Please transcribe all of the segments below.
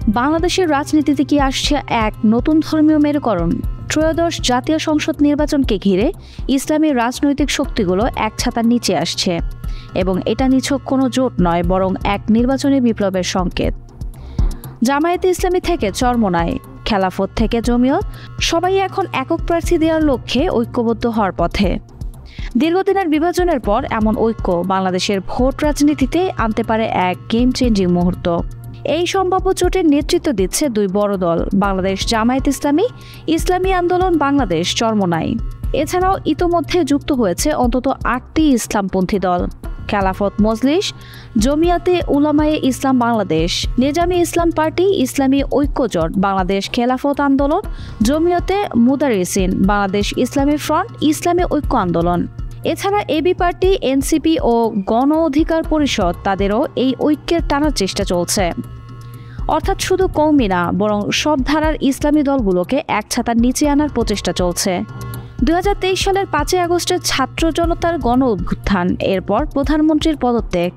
বাংলাদেশের রাজনীতিতে কি আসছে এক নতুন ধর্মীয় মেরুকরণ? ত্রয়োদশ জাতীয় সংসদ নির্বাচনকে ঘিরে ইসলামী রাজনৈতিক শক্তিগুলো এক ছাতার নিচে আসছে এবং এটা নিছক কোনো জোট নয়, বরং এক নির্বাচনী বিপ্লবের সংকেত। জামায়াতে ইসলামী থেকে চরমোনাই, খেলাফত থেকে জমিয়ত, সবাই এখন একক প্রার্থী দেওয়ার লক্ষ্যে ঐক্যবদ্ধ হওয়ার পথে। দীর্ঘদিনের বিভাজনের পর এমন ঐক্য বাংলাদেশের ভোট রাজনীতিতে আনতে পারে এক গেম চেঞ্জিং মুহূর্ত। এই সম্ভাব্য জোটের নেতৃত্ব দিচ্ছে দুই বড় দল, বাংলাদেশ জামায়াত ইসলামী, ইসলামী আন্দোলন বাংলাদেশ চরমোনাই। এছাড়াও ইতোমধ্যে যুক্ত হয়েছে অন্তত 8টি ইসলামপন্থী দল: খেলাফত মজলিস, জমিয়াতে উলামায়ে ইসলাম বাংলাদেশ, নিজামী ইসলাম পার্টি, ইসলামী ঐক্যজোট, বাংলাদেশ খেলাফত আন্দোলন, জমিয়তে মুদারিসিন, বাংলাদেশ ইসলামী ফ্রন্ট, ইসলামী ঐক্য আন্দোলন। এছাড়া এবি পার্টি, এনসিপি ও গণ অধিকার পরিষদ, তাদেরও এই ঐক্যের টানার চেষ্টা চলছে। অর্থাৎ শুধু কওমি না, বরং সব ধারার ইসলামী দলগুলোকে এক ছাতার নিচে আনার প্রচেষ্টা চলছে। 2023 সালের 5 আগস্টের ছাত্র জনতার গণ অভ্যুত্থান, এরপর প্রধানমন্ত্রীর পদত্যাগ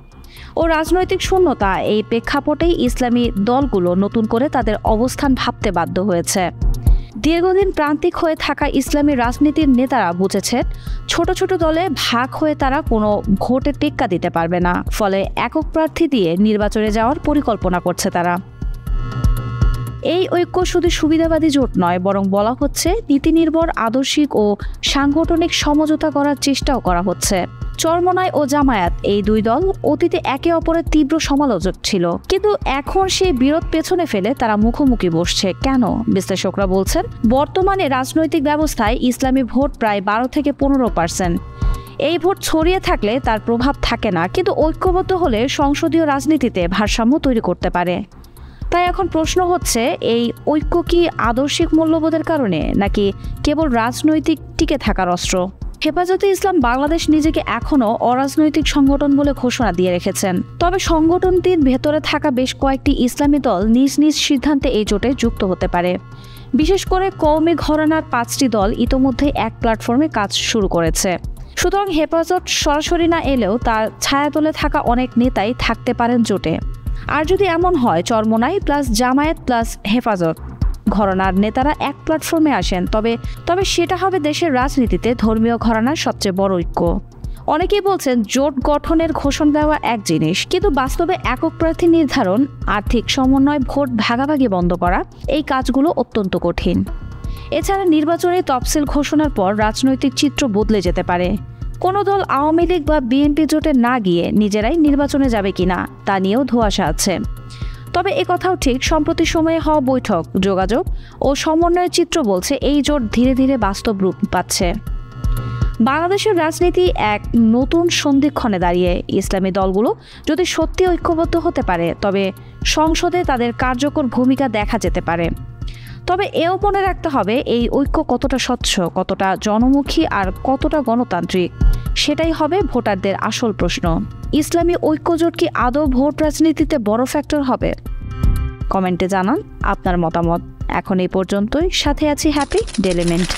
ও রাজনৈতিক শূন্যতা, এই প্রেক্ষাপটেই ইসলামী দলগুলো নতুন করে তাদের অবস্থান ভাবতে বাধ্য হয়েছে। দীর্ঘদিন প্রান্তিক হয়ে থাকা ইসলামী রাজনীতির নেতারা বুঝেছেন ছোট ছোট দলে ভাগ হয়ে তারা কোনো ভোটে টেক্কা দিতে পারবে না, ফলে একক প্রার্থী দিয়ে নির্বাচনে যাওয়ার পরিকল্পনা করছে তারা। এই ঐক্য শুধু সুবিধাবাদী জোট নয়, বরং বলা হচ্ছে নীতিনির্ভর, আদর্শিক ও সাংগঠনিক সমঝোতা করার চেষ্টাও করা হচ্ছে। চরমোনাই ও জামায়াত, এই দুই দল অতীতে একে অপরের তীব্র সমালোচক ছিল, কিন্তু এখন সেই বিরোধ পেছনে ফেলে তারা মুখোমুখি বসছে। কেন? বিশ্লেষকরা বলছেন, বর্তমানে রাজনৈতিক ব্যবস্থায় ইসলামী ভোট প্রায় 12 থেকে 15%। এই ভোট ছড়িয়ে থাকলে তার প্রভাব থাকে না, কিন্তু ঐক্যবদ্ধ হলে সংসদীয় রাজনীতিতে ভারসাম্য তৈরি করতে পারে। তাই এখন প্রশ্ন হচ্ছে, এই ঐক্য কি আদর্শিক মূল্যবোধের কারণে, নাকি কেবল রাজনৈতিক টিকে থাকার অস্ত্র? হেফাজতে ইসলাম বাংলাদেশ নিজেকে এখনও অরাজনৈতিক সংগঠন বলে ঘোষণা দিয়ে রেখেছেন, তবে সংগঠনটির ভেতরে থাকা বেশ কয়েকটি ইসলামী দল নিজ নিজ সিদ্ধান্তে এই জোটে যুক্ত হতে পারে। বিশেষ করে কওমি ঘরানার 5টি দল ইতোমধ্যেই এক প্ল্যাটফর্মে কাজ শুরু করেছে। সুতরাং হেফাজত সরাসরি না এলেও তার ছায়াতলে থাকা অনেক নেতাই থাকতে পারেন জোটে। আর যদি এমন হয়, চরমোনাই প্লাস জামায়াত প্লাস হেফাজত ঘরানার নেতারা এক প্ল্যাটফর্মে আসেন, তবে সেটা হবে দেশের রাজনীতিতে ধর্মীয় ঘরানার সবচেয়ে বড় ঐক্য। অনেকেই বলছেন, জোট গঠনের ঘোষণা দেওয়া এক জিনিস, কিন্তু বাস্তবে একক প্রার্থী নির্ধারণ, আর্থিক সমন্বয়, ভোট ভাগাভাগি বন্ধ করা, এই কাজগুলো অত্যন্ত কঠিন। এছাড়া নির্বাচনী তফসিল ঘোষণার পর রাজনৈতিক চিত্র বদলে যেতে পারে। কোনো দল আওয়ামী লীগ বা বিএনপি জোটে না গিয়ে নিজেরাই নির্বাচনে যাবে কিনা তা নিয়েও ধোঁয়াশা আছে। তবে একথাও ঠিক, সম্প্রতি সময়ে হওয়া বৈঠক, যোগাযোগ ও সমন্বয়ের চিত্র বলছে এই জোট ধীরে ধীরে বাস্তব রূপ পাচ্ছে। বাংলাদেশের রাজনীতি এক নতুন সন্ধিক্ষণে দাঁড়িয়ে। ইসলামী দলগুলো যদি সত্যি ঐক্যবদ্ধ হতে পারে, তবে সংসদে তাদের কার্যকর ভূমিকা দেখা যেতে পারে। তবে এও মনে রাখতে হবে, এই ঐক্য কতটা স্বচ্ছ, কতটা জনমুখী আর কতটা গণতান্ত্রিক, সেটাই হবে ভোটারদের আসল প্রশ্ন। ইসলামী ঐক্যজোট কি আদৌ ভোট রাজনীতিতে বড় ফ্যাক্টর হবে? কমেন্টে জানান আপনার মতামত। এখন এই পর্যন্তই। সাথে আছি হ্যাপি ডেলিমেন্ট।